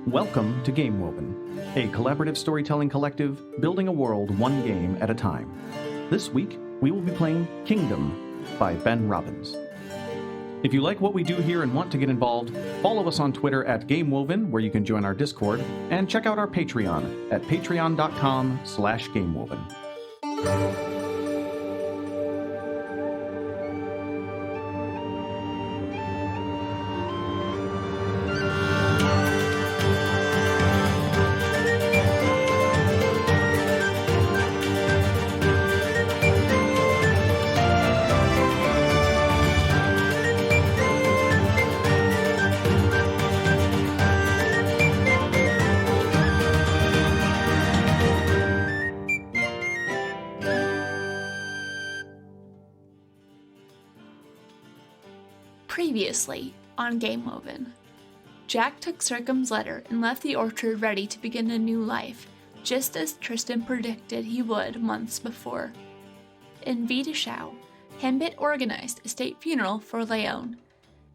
Welcome to Game Woven, a collaborative storytelling collective building a world one game at a time. This week, we will be playing Kingdom by Ben Robbins. If you like what we do here and want to get involved, follow us on Twitter at GameWoven, where you can join our Discord, and check out our Patreon at patreon.com/GameWoven. Previously on Game Woven, Jack took Circum's letter and left the orchard ready to begin a new life, just as Tristan predicted he would months before. In Vidashau, Henbit organized a state funeral for Leon.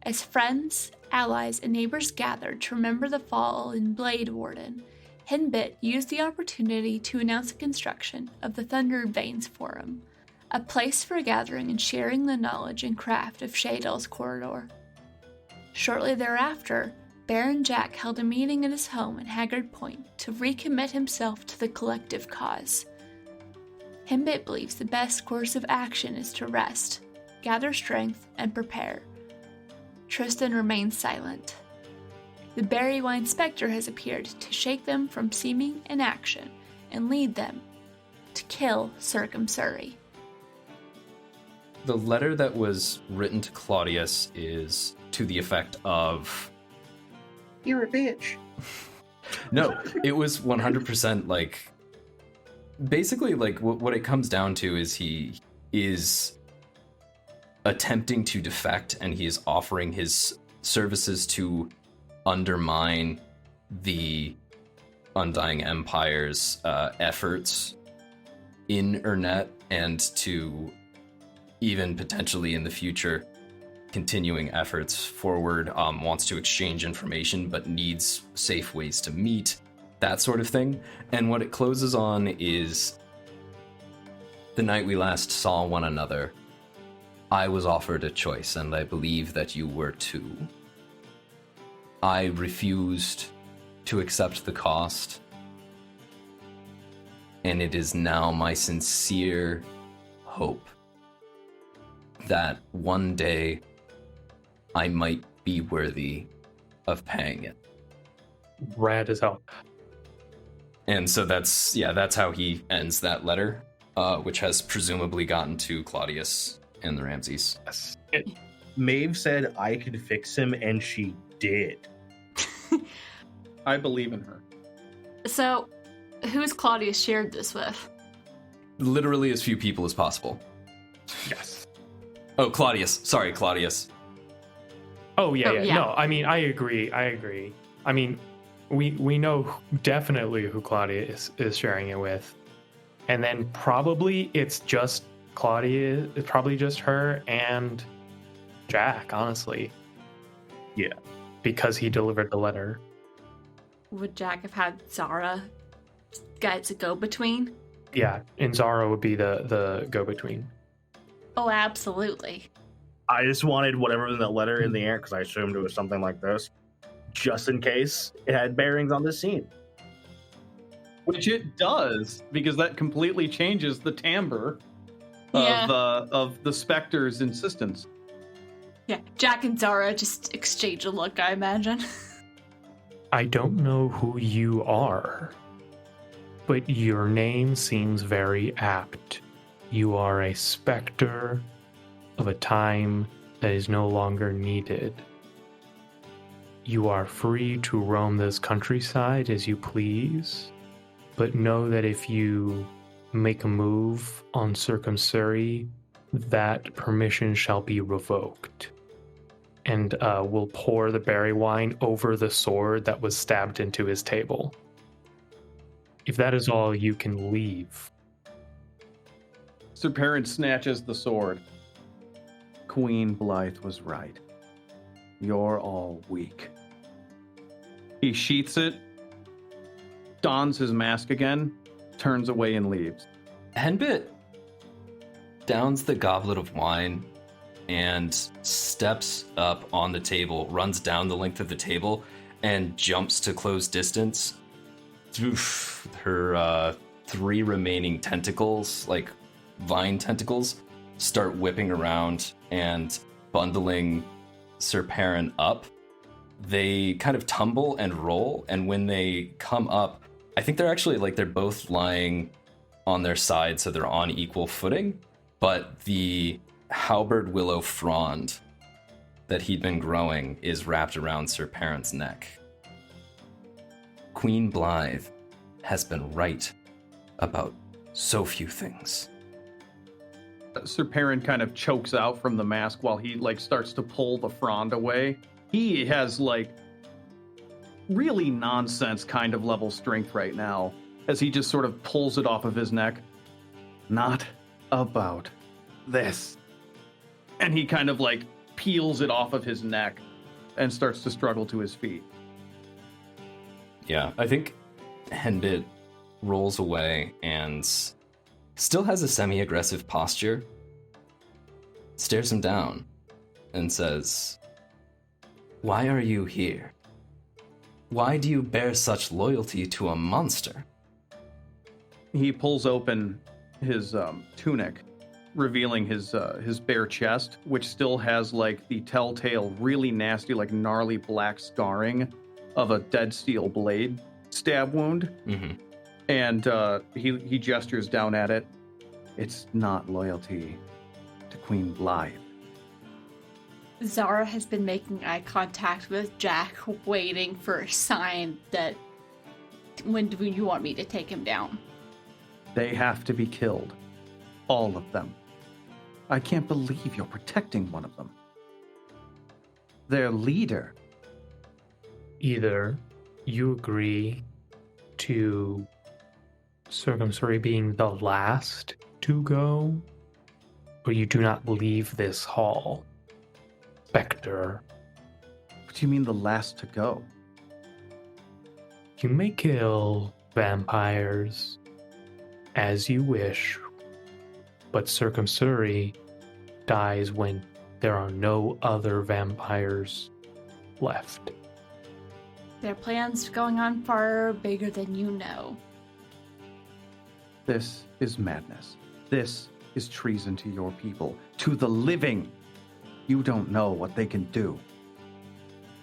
As friends, allies, and neighbors gathered to remember the fall in Blade Warden, Henbit used the opportunity to announce the construction of the Thunder Veins Forum, a place for gathering and sharing the knowledge and craft of Shaedal's corridor. Shortly thereafter, Baron Jack held a meeting at his home in Haggard Point to recommit himself to the collective cause. Henbit believes the best course of action is to rest, gather strength, and prepare. Tristan remains silent. The Berrywine Specter has appeared to shake them from seeming inaction and lead them to kill Circum. The letter that was written to Claudius is to the effect of... You're a bitch. No, it was 100% like... Basically, like, what it comes down to is he is attempting to defect, and he is offering his services to undermine the Undying Empire's efforts in Ernet, and to even potentially in the future continuing efforts forward, wants to exchange information but needs safe ways to meet, that sort of thing. And what it closes on is, the night we last saw one another, I was offered a choice, and I believe that you were too. I refused to accept the cost, and it is now my sincere hope that one day I might be worthy of paying it. Rad as hell. And so that's how he ends that letter, which has presumably gotten to Claudius and the Ramses. Yes. Maeve said I could fix him, and she did. I believe in her. So, who's Claudius shared this with? Literally as few people as possible. Yes. Oh, Claudius. Sorry, Claudius. Oh, yeah. yeah. No, I mean, I agree. I mean, we know definitely who Claudius is sharing it with. And then probably it's just Claudia. It's probably just her and Jack, honestly. Yeah. Because he delivered the letter. Would Jack have had Zara as a go-between? Yeah, and Zara would be the go-between. Oh, absolutely. I just wanted whatever in that letter in the air, because I assumed it was something like this, just in case it had bearings on this scene. Which it does, because that completely changes the timbre of the Specter's insistence. Yeah, Jack and Zara just exchange a look, I imagine. I don't know who you are, but your name seems very apt. You are a specter of a time that is no longer needed. You are free to roam this countryside as you please, but know that if you make a move on Circum, that permission shall be revoked. And will pour the berry wine over the sword that was stabbed into his table. If that is all, you can leave. Sir Perrin snatches the sword. Queen Blythe was right. You're all weak. He sheaths it dons his mask again, turns away and leaves. Henbit downs the goblet of wine and steps up on the table, runs down the length of the table, and jumps to close distance. Oof, her 3 remaining tentacles, like vine tentacles, start whipping around and bundling Sir Perrin up. They kind of tumble and roll, and when they come up, I think they're actually like they're both lying on their side, so they're on equal footing, but the halberd willow frond that he'd been growing is wrapped around Sir Perrin's neck. Queen Blythe has been right about so few things. Sir Perrin kind of chokes out from the mask while he like starts to pull the frond away. He has like really nonsense kind of level strength right now as he just sort of pulls it off of his neck. Not about this. And he kind of like peels it off of his neck and starts to struggle to his feet. Yeah, I think Henbit rolls away and still has a semi-aggressive posture, stares him down, and says, "Why are you here? Why do you bear such loyalty to a monster?" He pulls open his tunic, revealing his bare chest, which still has like the telltale, really nasty, like gnarly black scarring of a dead steel blade stab wound. Mm-hmm. And he gestures down at it. It's not loyalty to Queen Blythe. Zara has been making eye contact with Jack, waiting for a sign that when do you want me to take him down? They have to be killed. All of them. I can't believe you're protecting one of them. Their leader. Either you agree to Circum being the last to go, or you do not leave this hall. Specter. What do you mean the last to go? You may kill vampires as you wish, but Circum dies when there are no other vampires left. There are plans going on far bigger than you know. This is madness. This is treason to your people, to the living. You don't know what they can do.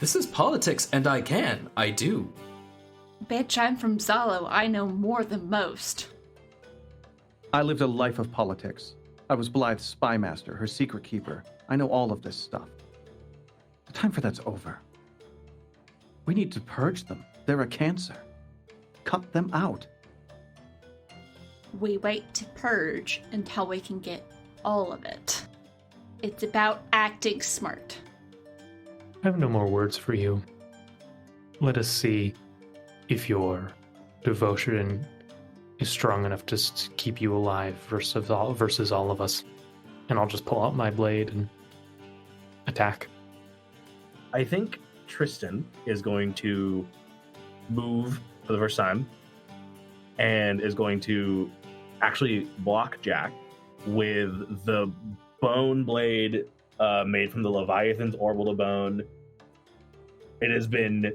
This is politics, and I do. Bitch, I'm from Zalo. I know more than most. I lived a life of politics. I was Blythe's spy master, her secret keeper. I know all of this stuff. The time for that's over. We need to purge them. They're a cancer. Cut them out. We wait to purge until we can get all of it. It's about acting smart. I have no more words for you. Let us see if your devotion is strong enough to keep you alive versus all of us. And I'll just pull out my blade and attack. I think Tristan is going to move for the first time and is going to actually block Jack with the bone blade made from the Leviathan's orbital bone. It has been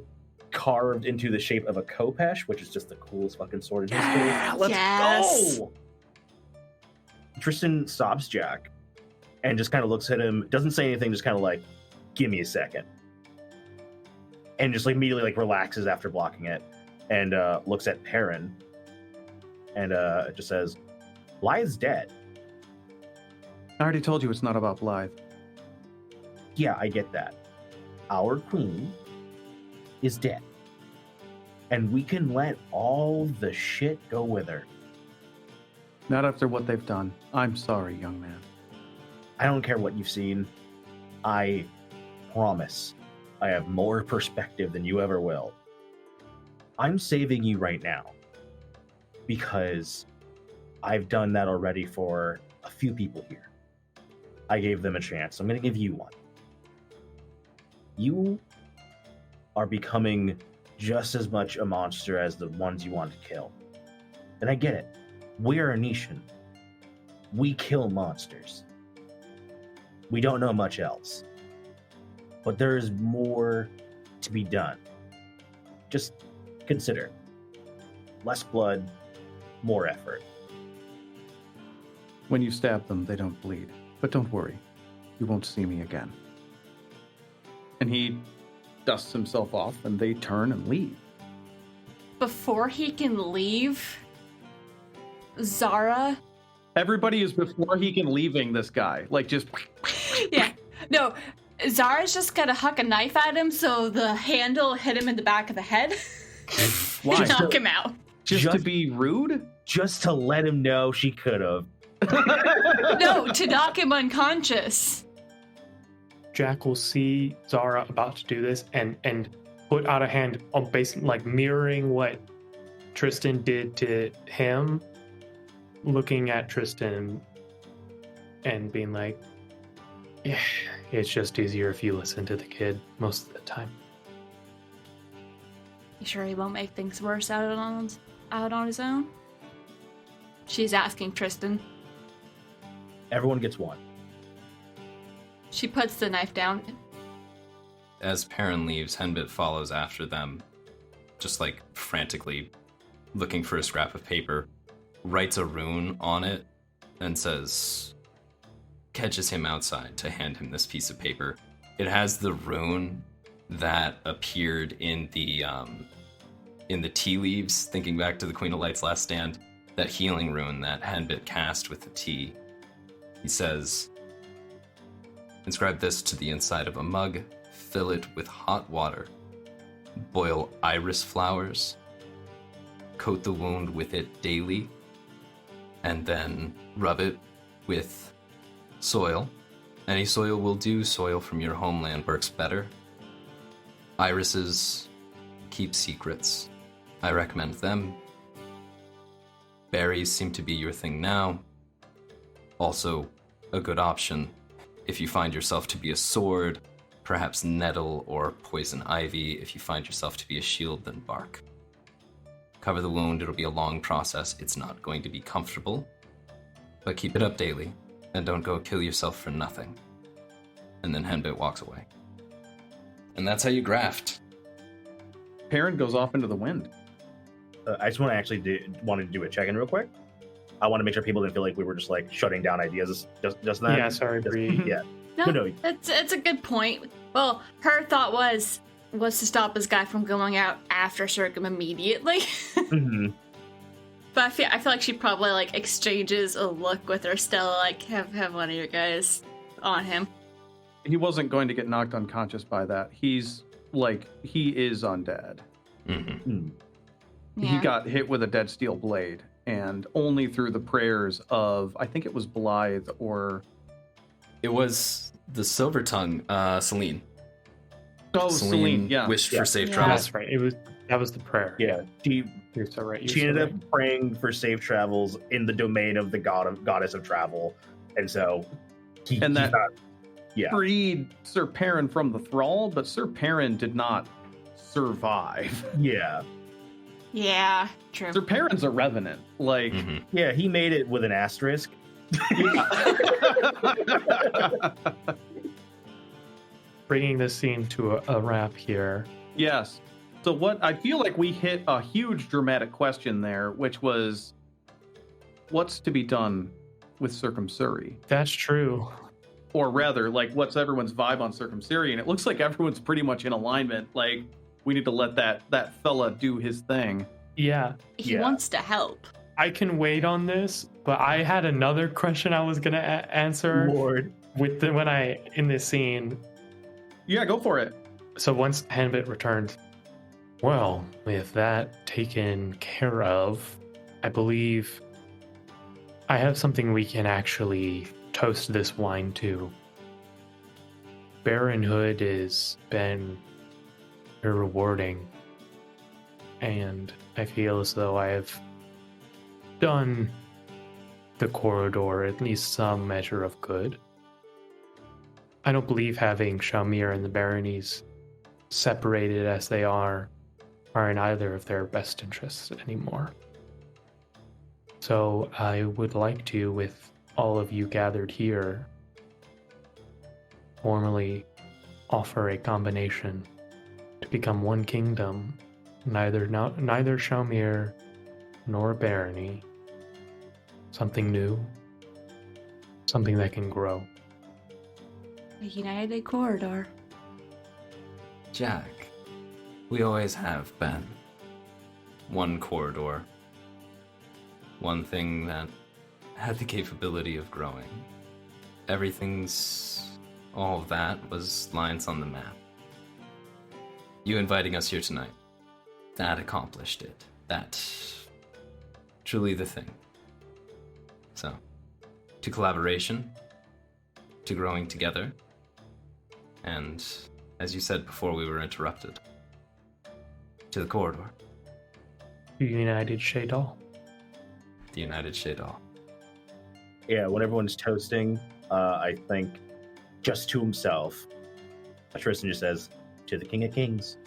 carved into the shape of a khopesh, which is just the coolest fucking sword in history. Yeah, let's Yes. go! Tristan stops Jack and just kind of looks at him, doesn't say anything, just kind of like, give me a second. And just like immediately like relaxes after blocking it and looks at Perrin and just says, Blythe's dead. I already told you it's not about Blythe. Yeah, I get that. Our queen is dead. And we can let all the shit go with her. Not after what they've done. I'm sorry, young man. I don't care what you've seen. I promise I have more perspective than you ever will. I'm saving you right now because I've done that already for a few people here. I gave them a chance. I'm going to give you one. You are becoming just as much a monster as the ones you want to kill. And I get it. We're a nation. We kill monsters. We don't know much else. But there is more to be done. Just consider. Less blood, more effort. When you stab them, they don't bleed. But don't worry, you won't see me again. And he dusts himself off, and they turn and leave. Before he can leave, Zara. Everybody is before he can leaving this guy. Like, just... Yeah. No, Zara's just gonna huck a knife at him so the handle hit him in the back of the head. Why? To knock him out. Just to be rude? Just to let him know she could have. No, to knock him unconscious. Jack will see Zara about to do this and put out a hand on basically like mirroring what Tristan did to him, looking at Tristan and being like, yeah, it's just easier if you listen to the kid most of the time. You sure he won't make things worse out on his own? She's asking Tristan. Everyone gets one. She puts the knife down. As Perrin leaves, Henbit follows after them, just like frantically looking for a scrap of paper, writes a rune on it, and catches him outside to hand him this piece of paper. It has the rune that appeared in the tea leaves, thinking back to the Queen of Light's last stand, that healing rune that Henbit cast with the tea. He says, inscribe this to the inside of a mug, fill it with hot water, boil iris flowers, coat the wound with it daily, and then rub it with soil. Any soil will do. Soil from your homeland works better. Irises keep secrets. I recommend them. Berries seem to be your thing now. Also, a good option if you find yourself to be a sword, perhaps nettle or poison ivy. If you find yourself to be a shield, then bark. Cover the wound. It'll be a long process. It's not going to be comfortable, but keep it up daily, and don't go kill yourself for nothing. And then Henbit walks away. And that's how you graft. Perrin goes off into the wind. I just want to wanted to do a check-in real quick. I want to make sure people didn't feel like we were just like shutting down ideas just then. Yeah, sorry, Bree. Yeah. No, it's a good point. Well, her thought was to stop this guy from going out after Circum immediately. Mm-hmm. But I feel like she probably like exchanges a look with her Stella, like have one of your guys on him. He wasn't going to get knocked unconscious by that. He is undead. Mm-hmm. Yeah. He got hit with a dead steel blade, and only through the prayers of, I think it was Blythe or... It was the Silver Tongue, Celine. Oh, Celine, yeah. Wished Yeah. for safe Yeah. travels. That's right. That was the prayer. Yeah. You're so right. She ended up praying for safe travels in the domain of the goddess of travel, and so freed Sir Perrin from the thrall, but Sir Perrin did not survive. Yeah. Yeah, true. Sir Perrin's a revenant. Like, Mhm. Yeah, he made it with an asterisk. Bringing this scene to a wrap here. yes. So what I feel like we hit a huge dramatic question there, which was, what's to be done with Circumsuri? That's true. Or rather, like, what's everyone's vibe on Circumsuri? And it looks like everyone's pretty much in alignment. Like, we need to let that fella do his thing. Yeah. He Yeah. wants to help. I can wait on this, but I had another question I was gonna answer Lord. in this scene. Yeah, go for it. So once Henbit returned, well, with that taken care of, I believe I have something we can actually toast this wine to. Baronhood has been very rewarding, and I feel as though I have done the corridor at least some measure of good. I don't believe having Shamir and the baronies separated as they are are in either of their best interests anymore. So I would like to, with all of you gathered here, formally offer a combination to become one kingdom, neither Shalmir nor Barony. Something new, something that can grow. A united corridor. Jack, we always have been one corridor, one thing that had the capability of growing. All of that was lines on the map. You inviting us here tonight, that accomplished it. That's truly the thing. So, to collaboration, to growing together, and, as you said before we were interrupted, to the corridor. United Shaedal. The United Shaedal. Yeah, when everyone's toasting, I think just to himself, Tristan just says, to the King of Kings.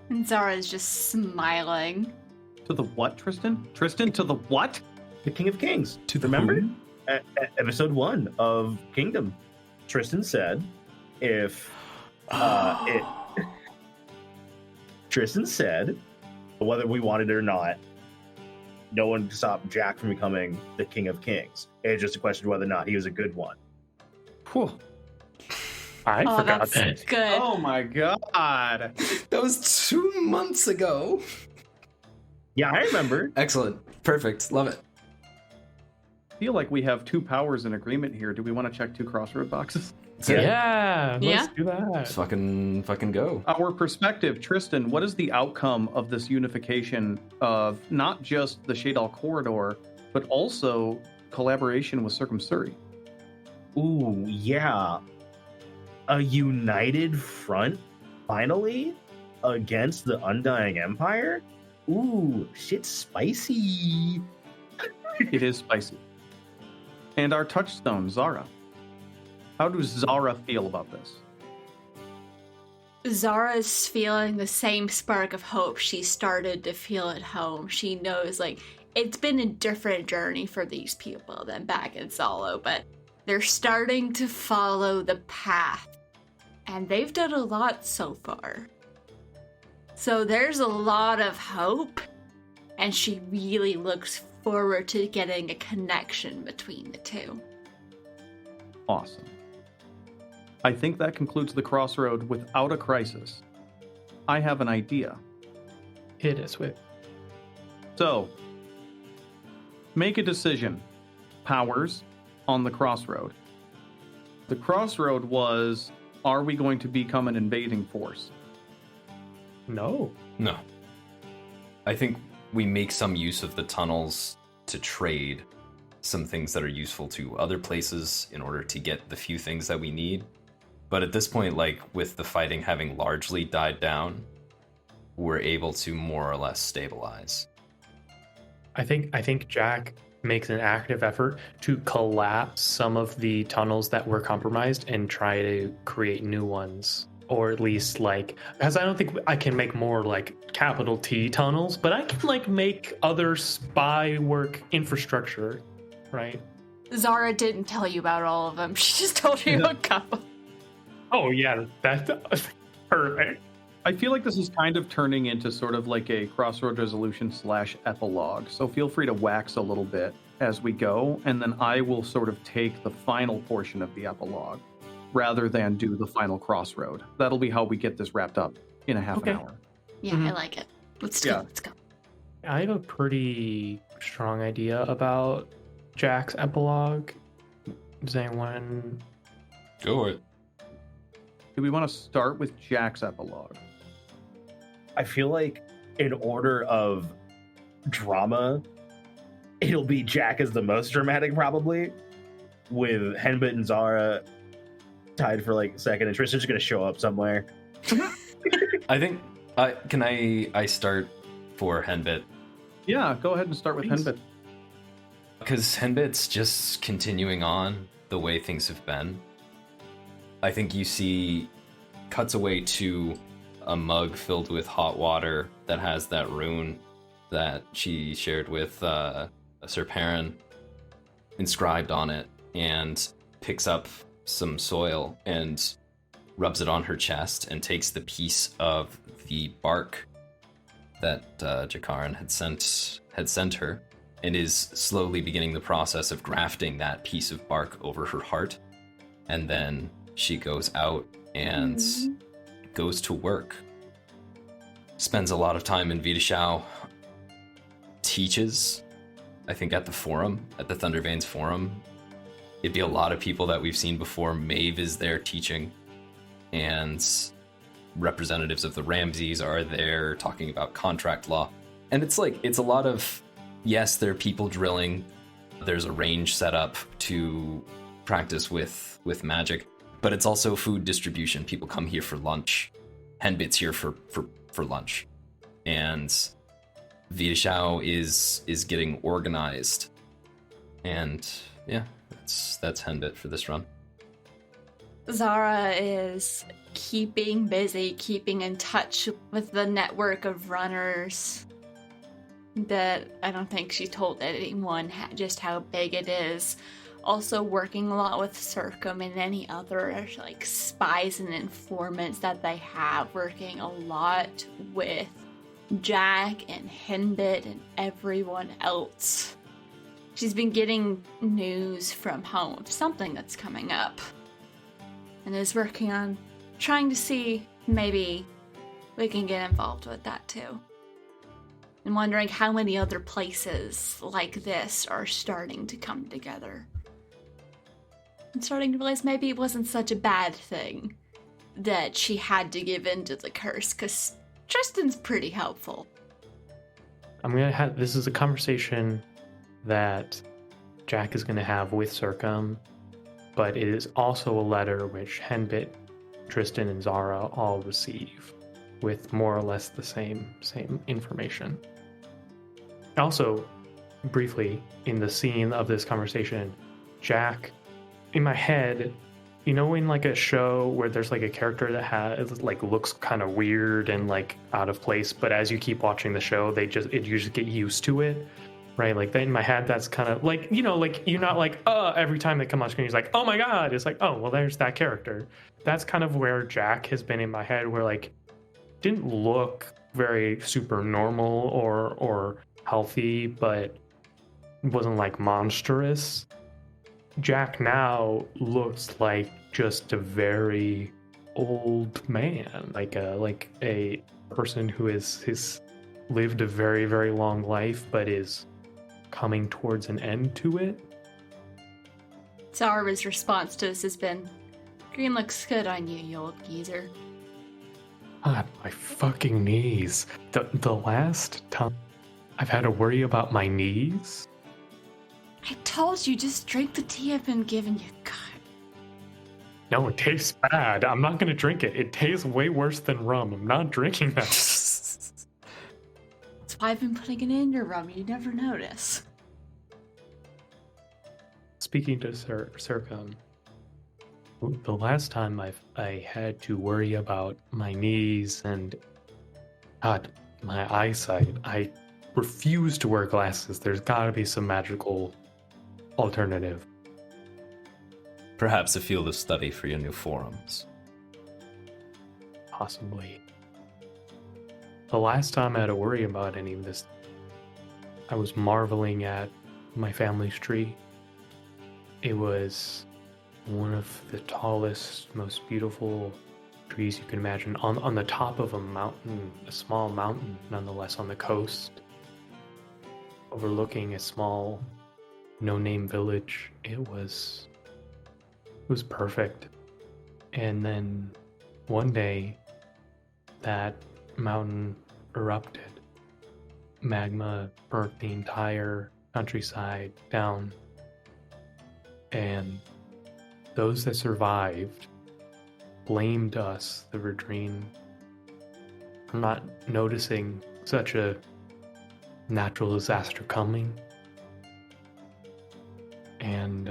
And Zara's just smiling. To the what, Tristan? Tristan, to the what? The King of Kings. To the Remember? whom? At episode 1 of Kingdom, Tristan said, Tristan said, whether we wanted it or not, no one could stop Jack from becoming the King of Kings. It's just a question of whether or not he was a good one. Whew. I forgot that's that. good. Oh my god. That was 2 months ago. Yeah, I remember. Excellent. Perfect. Love it. I feel like we have 2 powers in agreement here. Do we want to check 2 crossroad boxes? Yeah, let's Yeah. do that. Let's fucking go. Our perspective, Tristan, what is the outcome of this unification of not just the Shaedal corridor, but also collaboration with Circum? Ooh, yeah. A united front, finally, against the Undying Empire? Ooh, shit's spicy. It is spicy. And our touchstone, Zara. How does Zara feel about this? Zara's feeling the same spark of hope she started to feel at home. She knows, like, it's been a different journey for these people than back in Solo, but they're starting to follow the path. And they've done a lot so far. So there's a lot of hope, and she really looks forward to getting a connection between the two. Awesome. I think that concludes the crossroad without a crisis. I have an idea. Hit us with. So, make a decision. Powers on the crossroad. The crossroad was, are we going to become an invading force? No. No. I think we make some use of the tunnels to trade some things that are useful to other places in order to get the few things that we need. But at this point, like, with the fighting having largely died down, we're able to more or less stabilize. I think Jack makes an active effort to collapse some of the tunnels that were compromised and try to create new ones. Or at least, like, because I don't think I can make more, like, capital T tunnels, but I can, like, make other spy work infrastructure, right? Zara didn't tell you about all of them. She just told you a couple. Oh, yeah, that's perfect. I feel like this is kind of turning into sort of like a crossroad resolution / epilogue. So feel free to wax a little bit as we go, and then I will sort of take the final portion of the epilogue rather than do the final crossroad. That'll be how we get this wrapped up in a half an hour. Yeah, I like it. Let's go. I have a pretty strong idea about Jack's epilogue. Does anyone... Go it. Do we want to start with Jack's epilogue? I feel like in order of drama, it'll be Jack as the most dramatic, probably, with Henbit and Zara tied for like a second, and Tristan's going to show up somewhere. I think, can I start for Henbit? Yeah, go ahead and start with Please. Henbit. Because Henbit's just continuing on the way things have been. I think you see cuts away to a mug filled with hot water that has that rune that she shared with Sir Perrin inscribed on it, and picks up some soil and rubs it on her chest and takes the piece of the bark that Jakaran had sent her, and is slowly beginning the process of grafting that piece of bark over her heart. And then she goes out and goes to work. Spends a lot of time in Vidashau. Teaches, I think, at the forum, at the Thunderveins forum. It'd be a lot of people that we've seen before. Maeve is there teaching, and representatives of the Ramses are there talking about contract law. And it's a lot of, yes, there are people drilling. There's a range set up to practice with magic, but it's also food distribution. People come here for lunch. Henbit's here for lunch. And Vidashau is getting organized. And yeah, that's Henbit for this run. Zara is keeping busy, keeping in touch with the network of runners that I don't think she told anyone just how big it is. Also working a lot with Circum and any other like spies and informants that they have, working a lot with Jack and Henbit and everyone else. She's been getting news from home of something that's coming up, and is working on trying to see maybe we can get involved with that too. And wondering how many other places like this are starting to come together. I'm starting to realize maybe it wasn't such a bad thing that she had to give in to the curse, because Tristan's pretty helpful. This is a conversation that Jack is gonna have with Circum, but it is also a letter which Henbit, Tristan, and Zara all receive, with more or less the same information. Also, briefly, in the scene of this conversation, Jack, in my head, you know, in like a show where there's like a character that looks kind of weird and like out of place, but as you keep watching the show, you just get used to it, right? Like in my head, that's kind of like, you know, like you're not like, every time they come on screen, he's like, oh my god, it's like, oh well, there's that character. That's kind of where Jack has been in my head, where like didn't look very super normal or healthy, but wasn't like monstrous. Jack now looks like just a very old man, like a person who has lived a very, very long life, but is coming towards an end to it. Zara's response to this has been, "Green looks good on you, you old geezer." God, my fucking knees. The last time I've had to worry about my knees. I told you, just drink the tea I've been giving you. God. No, it tastes bad. I'm not gonna drink it. It tastes way worse than rum. I'm not drinking that. That's why I've been putting it in your rum. You never notice. Speaking to Circum, the last time I had to worry about my knees and God, my eyesight, I refuse to wear glasses. There's gotta be some magical alternative. Perhaps a field of study for your new forums. Possibly. The last time I had to worry about any of this, I was marveling at my family's tree. It was one of the tallest, most beautiful trees you can imagine, on the top of a mountain, a small mountain nonetheless, on the coast, overlooking a small no-name village. It was perfect. And then one day that mountain erupted. Magma burnt the entire countryside down, and those that survived blamed us, the Verdreen, for not noticing such a natural disaster coming. And,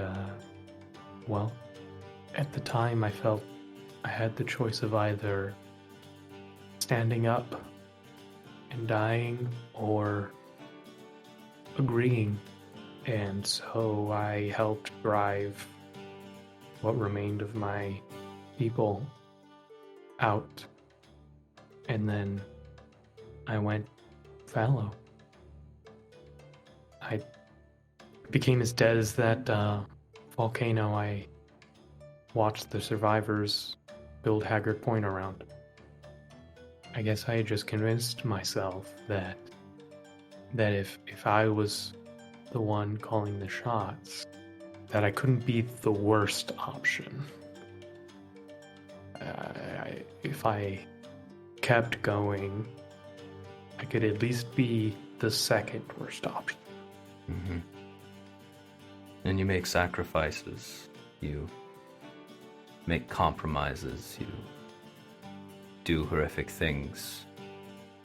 well, at the time I felt I had the choice of either standing up and dying or agreeing. And so I helped drive what remained of my people out. And then I went fallow. I became as dead as that volcano I watched the survivors build Haggard Point around. I guess I had just convinced myself that if I was the one calling the shots, that I couldn't be the worst option. If I kept going, I could at least be the second worst option. Mm-hmm. And you make sacrifices. You make compromises. You do horrific things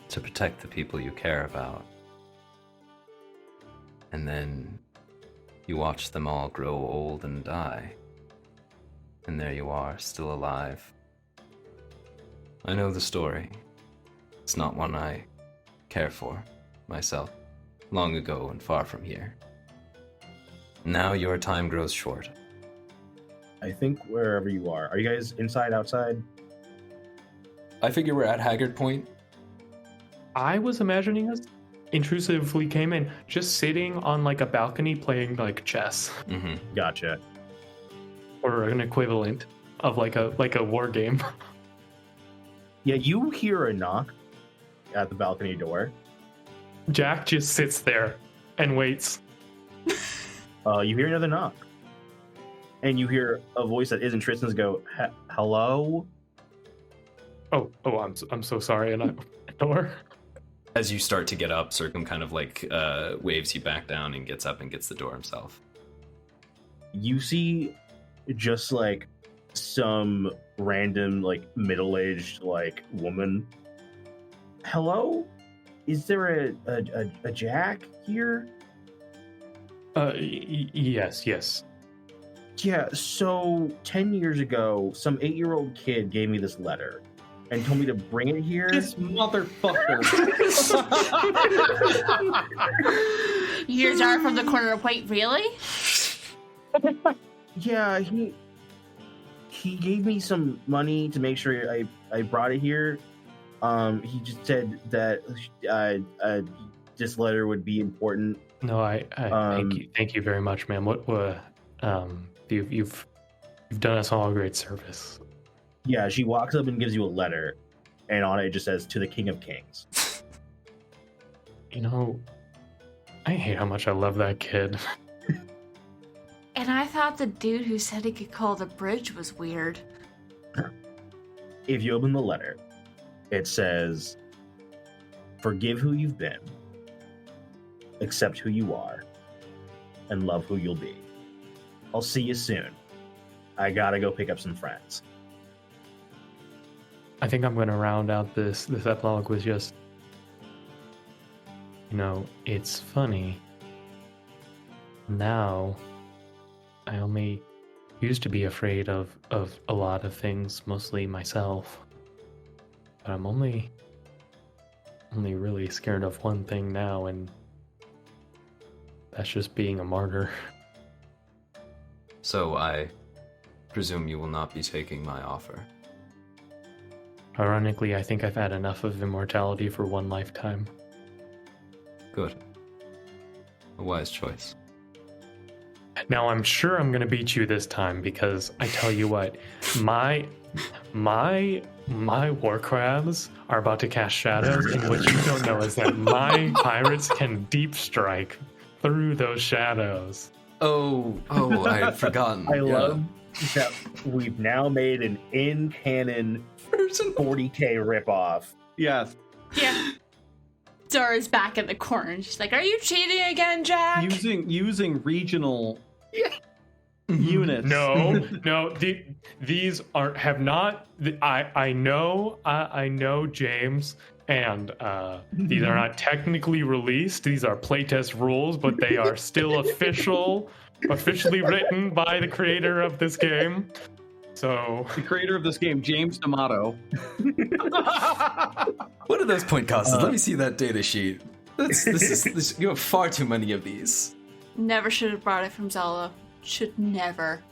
to protect the people you care about. And then you watch them all grow old and die. And there you are, still alive. I know the story. It's not one I care for myself. Long ago and far from here. Now your time grows short. I think wherever you are you guys inside, outside? I figure we're at Haggard Point. I was imagining us intrusively came in just sitting on like a balcony playing like chess Mm-hmm. Gotcha. or an equivalent of like a war game. Yeah, you hear a knock at the balcony door. Jack just sits there and waits. You hear another knock. And you hear a voice that isn't Tristan's go, hello? Oh, I'm so sorry, and I open the door. As you start to get up, Circum kind of like waves you back down and gets up and gets the door himself. You see just like some random like middle-aged like woman. Hello? Is there a Jack here? Yes. Yeah, so 10 years ago, some 8-year-old kid gave me this letter and told me to bring it here. This motherfucker. You hear Zara from the corner. Wait, really? Yeah, he gave me some money to make sure I brought it here. He just said that this letter would be important. No, I thank you very much, ma'am. You've done us all a great service. Yeah, she walks up and gives you a letter, and on it just says, "To the King of Kings." You know, I hate how much I love that kid. And I thought the dude who said he could call the bridge was weird. If you open the letter, it says, "Forgive who you've been, accept who you are, and love who you'll be. I'll see you soon. I gotta go pick up some friends." I think I'm going to round out this epilogue with just, it's funny. Now, I only used to be afraid of a lot of things, mostly myself. But I'm only really scared of one thing now, and that's just being a martyr. So I presume you will not be taking my offer. Ironically, I think I've had enough of immortality for one lifetime. Good. A wise choice. Now, I'm sure I'm going to beat you this time, because I tell you what, my war crabs are about to cast shadows, and what you don't know is that my pirates can deep strike through those shadows. Oh, I had forgotten. I love that we've now made an in-canon 40K ripoff. Yes. Yeah. Zara's back in the corner, and she's like, "Are you cheating again, Jack?" Using regional units. No, these have not. I know, James, and these are not technically released. These are playtest rules, but they are still officially written by the creator of this game. So The creator of this game, James D'Amato. What are those point costs? Let me see that data sheet. You have far too many of these. Never should have brought it from Zala. Should never.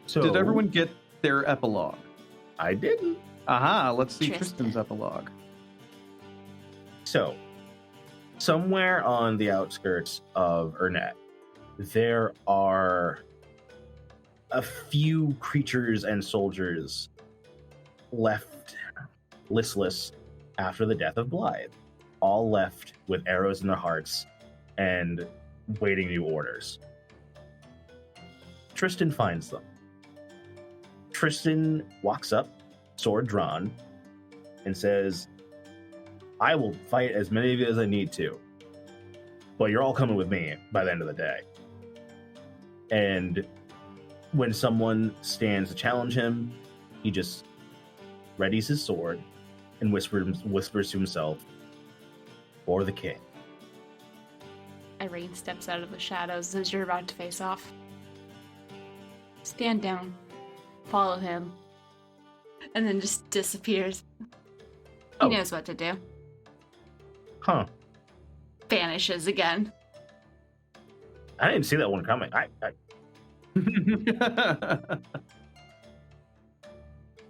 So Did everyone get their epilogue? I didn't. Aha, let's see Tristan. Tristan's epilogue. So, somewhere on the outskirts of Ernet, there are a few creatures and soldiers left listless after the death of Blythe, all left with arrows in their hearts and waiting new orders. Tristan finds them. Tristan walks up, sword drawn, and says, I will fight as many of you as I need to, but you're all coming with me by the end of the day. And when someone stands to challenge him, he just readies his sword and whispers to himself, for the king. Irene steps out of the shadows as you're about to face off. Stand down. Follow him. And then just disappears. He knows what to do. Huh. Vanishes again. I didn't see that one coming. You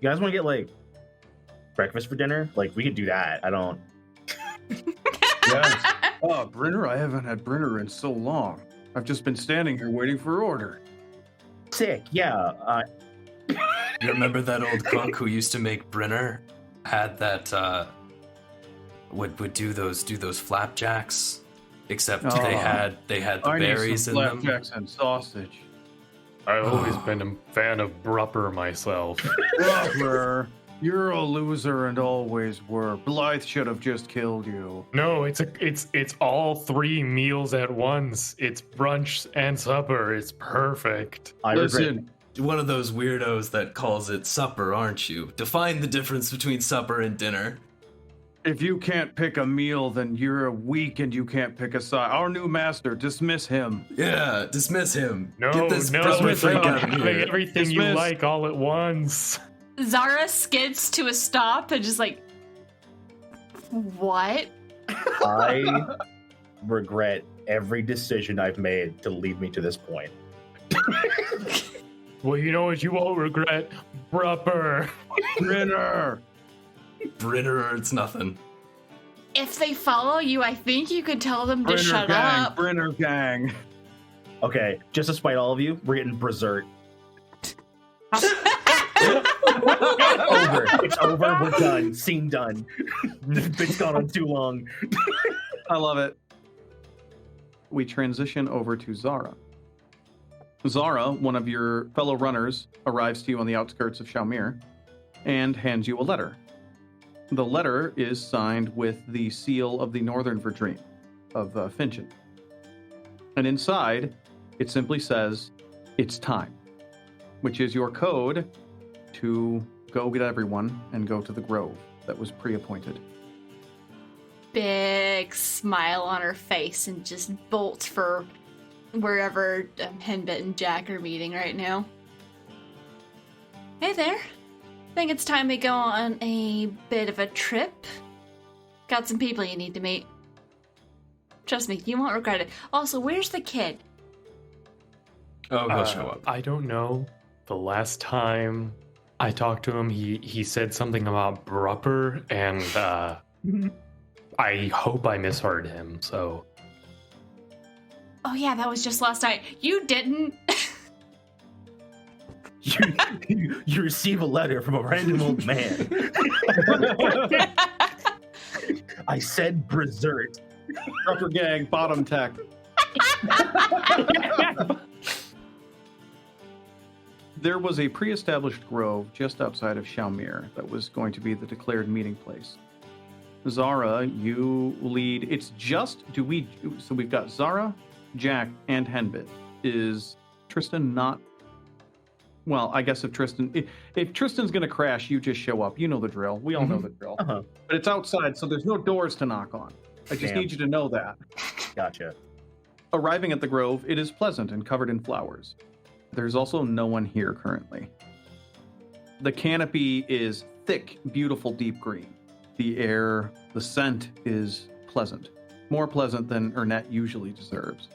guys want to get, like, breakfast for dinner? Like, we could do that. I don't... Yes. Oh, Brynner, I haven't had Brynner in so long. I've just been standing here waiting for order. Sick, yeah. You remember that old cook who used to make Brynner? Had that would do those flapjacks, except they had the I need berries some in them. flapjacks and sausage. I've always been a fan of Brupper myself. Brother, you're a loser and always were. Blythe should have just killed you. No, it's all 3 meals at once. It's brunch and supper. It's perfect. I regret... Listen, One of those weirdos that calls it supper, aren't you? Define the difference between supper and dinner. if you can't pick a meal, then you're weak and you can't pick a side. Our new master, dismiss him. Yeah, dismiss him. No, Get this no, brother it's freak not out of having here. everything you Dismiss. like all at once. Zara skids to a stop and just like, what? I regret every decision I've made to lead me to this point. Well, you know what you won't regret? Brupper. Brynner! Brynner, it's nothing. If they follow you, I think you could tell them to Brynner shut gang! up. Brynner gang! Okay, just to spite all of you, we're getting berserk. Over. It's over. We're done. Scene done. This bit's gone on too long. I love it. We transition over to Zara. Zara, one of your fellow runners, arrives to you on the outskirts of Shaumir and hands you a letter. The letter is signed with the seal of the Northern Verdreen of Finchen. And inside, it simply says, "It's time," which is your code to go get everyone and go to the grove that was pre-appointed. Big smile on her face and just bolts for wherever Henbit and Jack are meeting right now. Hey there. Think it's time we go on a bit of a trip. Got some people you need to meet. Trust me, you won't regret it. Also, where's the kid? Oh, he'll show up. I don't know. The last time I talked to him, he said something about Brupper, and I hope I misheard him, so... Oh yeah, that was just last night. You didn't. You receive a letter from a random old man. I said berserk. Upper gang, bottom tech. There was a pre-established grove just outside of Shaumir that was going to be the declared meeting place. Zara, you lead. It's just, so we've got Zara, Jack, and Henbit. Is Tristan not? Well, I guess if Tristan's gonna crash, you just show up. You know the drill. We all know the drill. Uh-huh. But it's outside, so there's no doors to knock on. I just Damn. need you to know that. Gotcha. Arriving at the grove, it is pleasant and covered in flowers. There's also no one here currently. The canopy is thick, beautiful, deep green. The air, the scent is pleasant. More pleasant than Ernette usually deserves.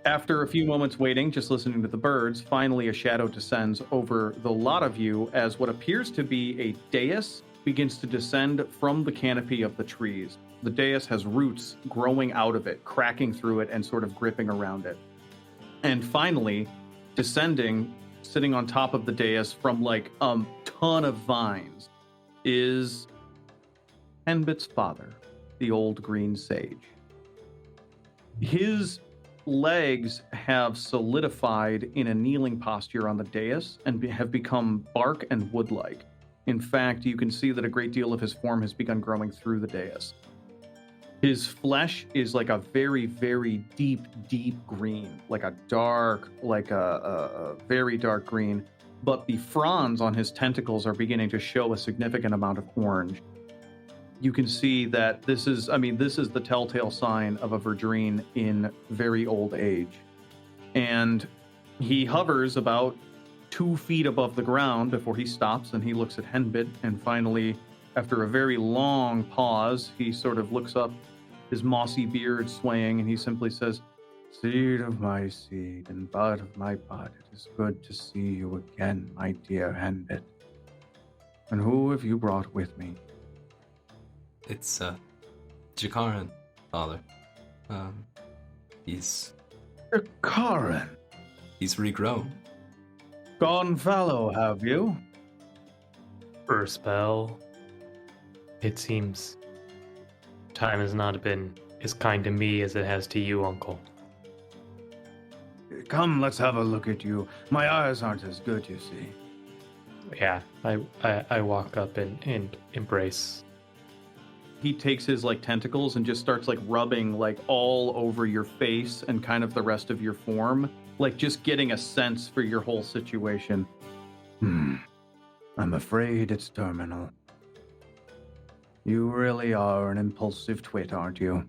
After a few moments waiting, just listening to the birds, finally a shadow descends over the lot of you as what appears to be a dais begins to descend from the canopy of the trees. The dais has roots growing out of it, cracking through it, and sort of gripping around it. And finally, descending, sitting on top of the dais from like a ton of vines, is Henbit's father, the old green sage. His legs have solidified in a kneeling posture on the dais and have become bark and wood-like. In fact, you can see that a great deal of his form has begun growing through the dais. His flesh is like a very, very deep, deep green, like a very dark green, but the fronds on his tentacles are beginning to show a significant amount of orange. You can see that this is the telltale sign of a Verdreen in very old age. And he hovers about 2 feet above the ground before he stops and he looks at Henbit, and finally, after a very long pause, he sort of looks up, his mossy beard swaying, and he simply says, "Seed of my seed and bud of my bud, it is good to see you again, my dear Henbit. And who have you brought with me?" It's, Jakaran, father. He's Karen. He's regrown. Gone fallow, have you? For a spell, it seems time has not been as kind to me as it has to you, Uncle. Come, let's have a look at you. My eyes aren't as good, you see. Yeah, I walk up and embrace. He takes his like tentacles and just starts like rubbing like all over your face and kind of the rest of your form, like just getting a sense for your whole situation. I'm afraid it's terminal. You really are an impulsive twit, aren't you?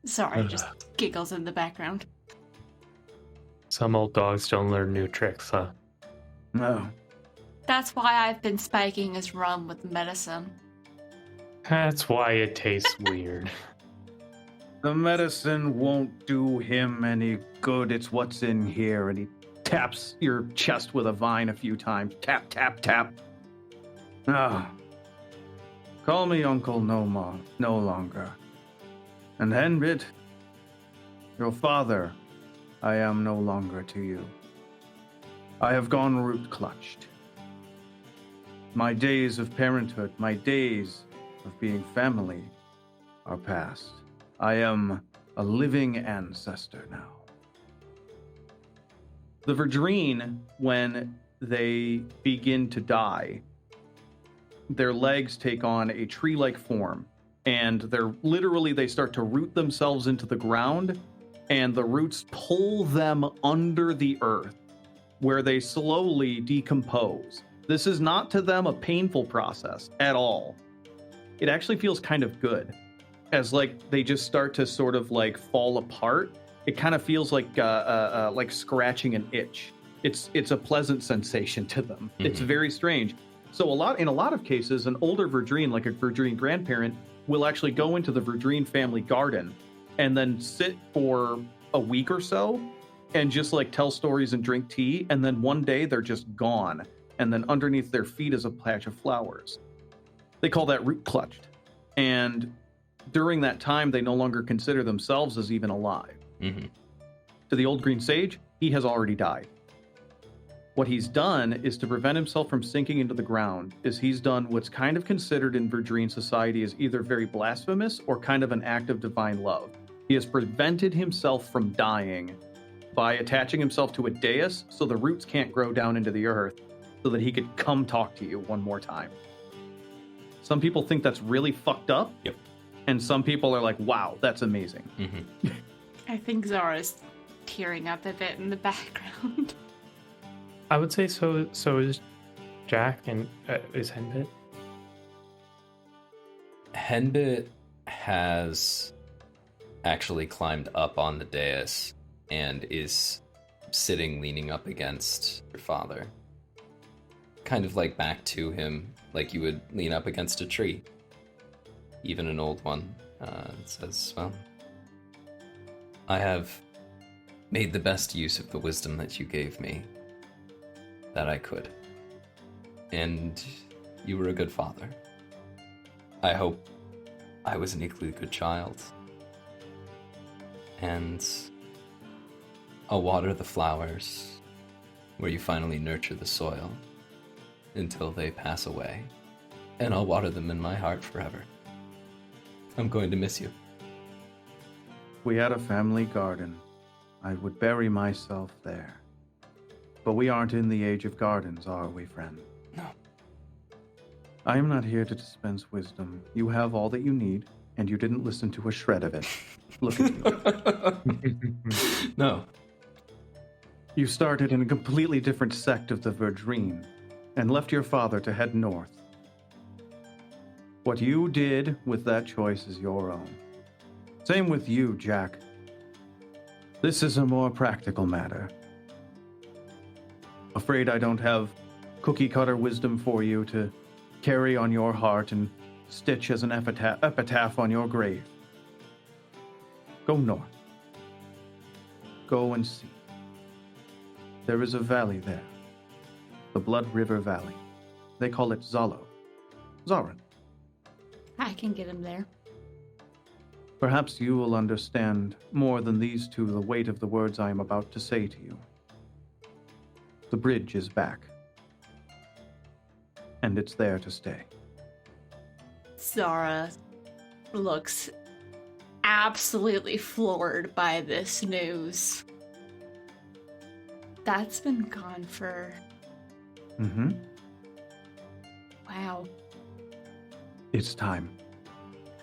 Sorry, just giggles in the background. Some old dogs don't learn new tricks, huh? No. That's why I've been spiking his rum with medicine. That's why it tastes weird. The medicine won't do him any good. It's what's in here. And he taps your chest with a vine a few times. Tap, tap, tap. Ah. Call me Uncle no longer. And Henbit, your father, I am no longer to you. I have gone root-clutched. My days of parenthood, my days of being family are past. I am a living ancestor now. The Verdreen, when they begin to die, their legs take on a tree-like form, and they start to root themselves into the ground, and the roots pull them under the earth, where they slowly decompose. This is not to them a painful process at all. It actually feels kind of good, as like they just start to sort of like fall apart. It kind of feels like scratching an itch. It's a pleasant sensation to them. Mm-hmm. It's very strange. So in a lot of cases, an older Verdreen, like a Verdreen grandparent, will actually go into the Verdreen family garden and then sit for a week or so and just like tell stories and drink tea, and then one day they're just gone, and then underneath their feet is a patch of flowers. They call that root-clutched. And during that time, they no longer consider themselves as even alive. Mm-hmm. To the old green sage, he has already died. What he's done is to prevent himself from sinking into the ground, is he's done what's kind of considered in Verdreen society as either very blasphemous or kind of an act of divine love. He has prevented himself from dying by attaching himself to a dais so the roots can't grow down into the earth, so that he could come talk to you one more time. Some people think that's really fucked up. Yep. And some people are like, wow, that's amazing. Mm-hmm. I think Zara's tearing up a bit in the background. I would say so is Jack and is Henbit. Henbit has actually climbed up on the dais and is sitting leaning up against your father. Kind of like back to him, like you would lean up against a tree. Even an old one. It says, well, I have made the best use of the wisdom that you gave me that I could. And you were a good father. I hope I was an equally good child. And I'll water the flowers where you finally nurture the soil until they pass away. And I'll water them in my heart forever. I'm going to miss you. We had a family garden. I would bury myself there. But we aren't in the age of gardens, are we, friend? No. I am not here to dispense wisdom. You have all that you need, and you didn't listen to a shred of it. Look at you. No. You started in a completely different sect of the Verdreen, and left your father to head north. What you did with that choice is your own. Same with you, Jack. This is a more practical matter. Afraid I don't have cookie-cutter wisdom for you to carry on your heart and stitch as an epitaph on your grave. Go north. Go and see. There is a valley there. The Blood River Valley. They call it Zalo. Zara. I can get him there. Perhaps you will understand more than these two the weight of the words I am about to say to you. The bridge is back. And it's there to stay. Zara looks absolutely floored by this news. That's been gone for... Mm-hmm. Wow. It's time.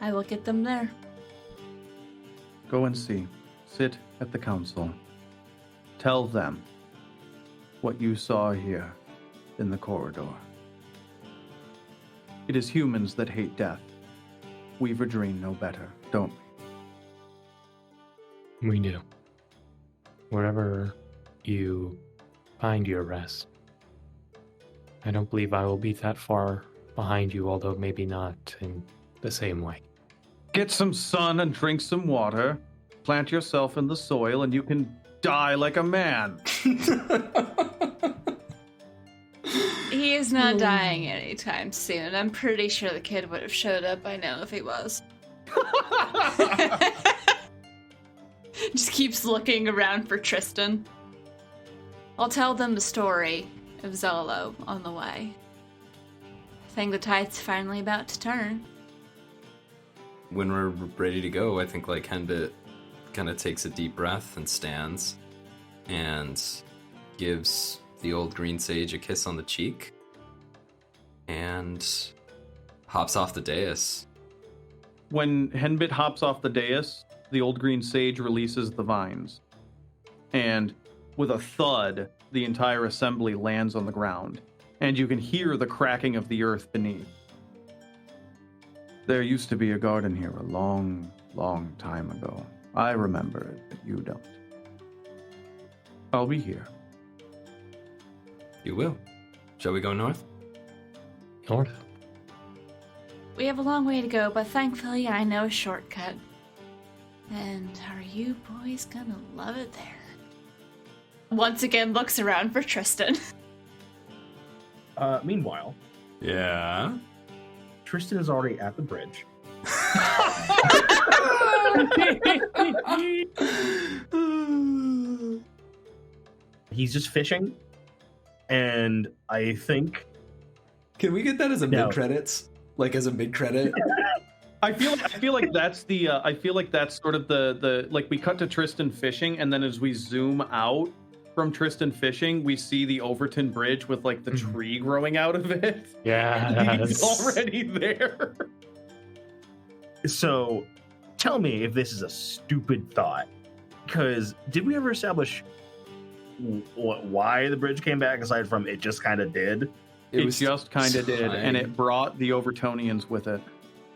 I look at them there. Go and see. Sit at the council. Tell them what you saw here in the corridor. It is humans that hate death. We Verdreen know better, don't we? We do. Wherever you find your rest. I don't believe I will be that far behind you, although maybe not in the same way. Get some sun and drink some water. Plant yourself in the soil and you can die like a man. He is not dying anytime soon. I'm pretty sure the kid would have showed up by now if he was. Just keeps looking around for Tristan. I'll tell them the story of Zolo on the way. I think the tide's finally about to turn. When we're ready to go, I think like Henbit kind of takes a deep breath and stands and gives the old green sage a kiss on the cheek and hops off the dais. When Henbit hops off the dais, the old green sage releases the vines. And with a thud, the entire assembly lands on the ground, and you can hear the cracking of the earth beneath. There used to be a garden here a long, long time ago. I remember it, but you don't. I'll be here. You will. Shall we go north? North? We have a long way to go, but thankfully I know a shortcut. And are you boys gonna love it there? Once again looks around for Tristan. Meanwhile, Yeah. Tristan is already at the bridge. He's just fishing, and I think Can we get that as a No. mid-credits? Like as a mid-credit? I feel like that's the I feel like that's sort of the like we cut to Tristan fishing, and then as we zoom out from Tristan fishing, we see the Overton Bridge with like the tree growing out of it. Yeah. He's already there. so. Tell me if this is a stupid thought, because did we ever establish why the bridge came back aside from it just kind of did? It just kind of did, and time. it brought the Overtonians with it.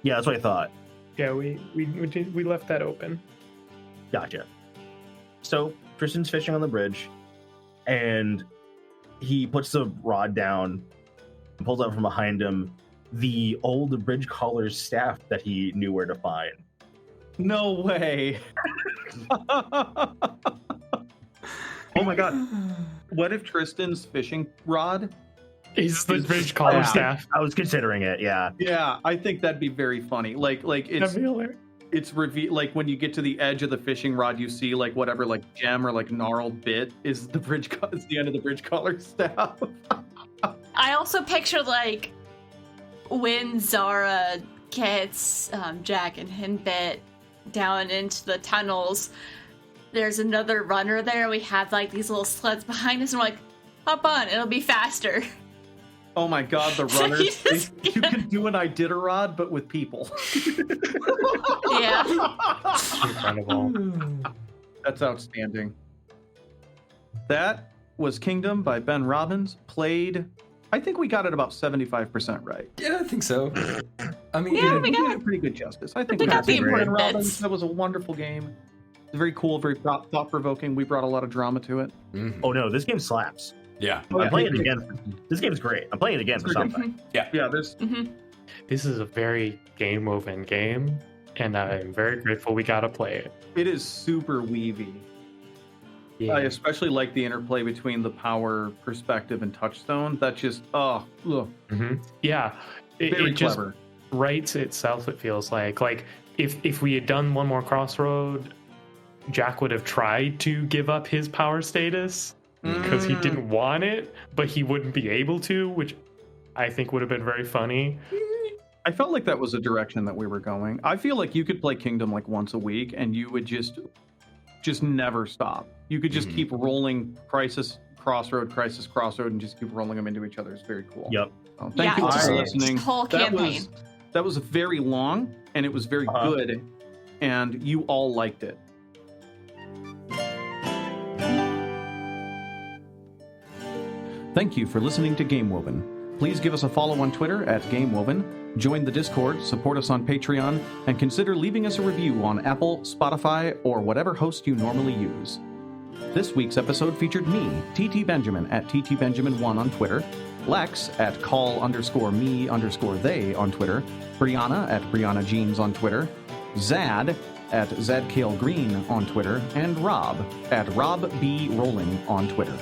Yeah, that's what I thought. Yeah, we left that open. Gotcha. So Tristan's fishing on the bridge, and he puts the rod down and pulls out from behind him the old bridge caller's staff that he knew where to find. No way. Oh my god. What if Tristan's fishing rod? Is the bridge caller Yeah. staff? I was considering it, yeah. Yeah, I think that'd be very funny. Like That'd be hilarious. it's like when you get to the edge of the fishing rod, you see like whatever like gem or like gnarled bit is the is the end of the bridge collar staff. I also picture like when Zara gets Jack and Henbit down into the tunnels. There's another runner there. We have like these little sleds behind us, and we're like, hop on, it'll be faster. Oh my god, the So runners! you just You can do an Iditarod, but with people. Yeah. Incredible. That's outstanding. That was Kingdom by Ben Robbins. Played, I think we got it about 75% right. Yeah, I think so. I mean, Yeah, we we did got a pretty good justice. I think we we got did the great. Ben important Robbins, bits. that was a wonderful game. Very cool, very thought-provoking. We brought a lot of drama to it. mhm. Oh no, this game slaps. Yeah. Oh, yeah. I'm playing it again. This game's great. I'm playing it again for something. Yeah, there's This is a very game woven game, and I'm very grateful we got to play it. it is super weavy. I especially like the interplay between the power perspective and touchstone. That just Yeah, very it just clever. writes itself. It feels like if we had done one more crossroad, Jack would have tried to give up his power status because he didn't want it, but he wouldn't be able to, which I think would have been very funny. I felt like that was a direction that we were going. I feel like you could play Kingdom like once a week and you would just never stop. You could just keep rolling Crisis Crossroad, and just keep rolling them into each other. It's very cool. Yep. Thank you all just for listening. whole campaign. That was very long and it was very good, and you all liked it. Thank you for listening to Game Woven. Please give us a follow on Twitter at GameWoven, join the Discord, support us on Patreon, and consider leaving us a review on Apple, Spotify, or whatever host you normally use. This week's episode featured me, TT Benjamin at TTBenjamin1 on Twitter, Lex at call_me_they on Twitter, Brianna at Brianna Jeans on Twitter, Zad at ZadKaleGreen on Twitter, and Rob at Rob B. Rolling on Twitter.